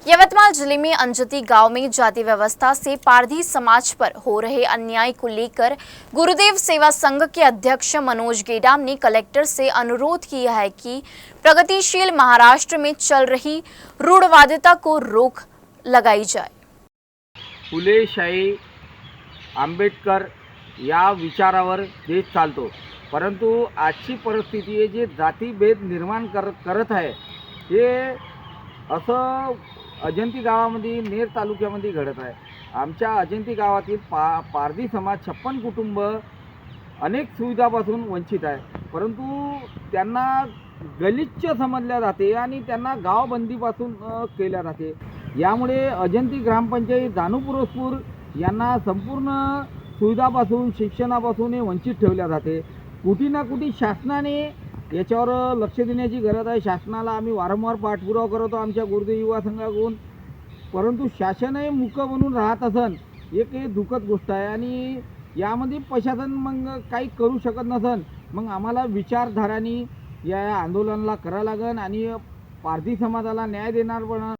यवतमाल जिले में अंजती गांव में जाति व्यवस्था से पारधी समाज पर हो रहे अन्याय को लेकर गुरुदेव सेवा संघ के अध्यक्ष मनोज गेडाम ने कलेक्टर से अनुरोध किया है कि प्रगतिशील महाराष्ट्र में चल रही रूढ़वादिता को रोक लगाई जाए। फुले शाही आंबेडकर या विचारावर देश चालतो, परंतु आजची परिस्थिती आहे जे जातीभेद निर्माण करत आहे हे असं अजंती गावामध्ये नेर तालुक्यामध्ये घडत आहे। आमच्या अजंती गावातील पारधी समाज 56 कुटुंब अनेक सुविधापासून वंचित आहे, परंतु त्यांना गलिच्छ समजल्या जाते आणि त्यांना गावबंदीपासून केल्या जाते। यामुळे अजंती ग्रामपंचायत जाणूपूर्वक यांना संपूर्ण सुविधापासून शिक्षणापासून वंचित ठेवल्या जाते। कुठे ना कुठे शासनाने याच्यावर लक्ष देण्याची गरज आहे। शासनाला आम्ही वारंवार पाठपुरावा करतो आमच्या गुरुदेव युवा संघाकडून, परंतु शासनही मूक बनून राहत असन एक हे दुःखद गोष्ट आहे। आणि यामध्ये प्रशासन मग काही करू शकत नसन, मग आम्हाला विचारधारांनी या आंदोलनाला करावं लागेल आणि पारधी समाजाला न्याय देणार पण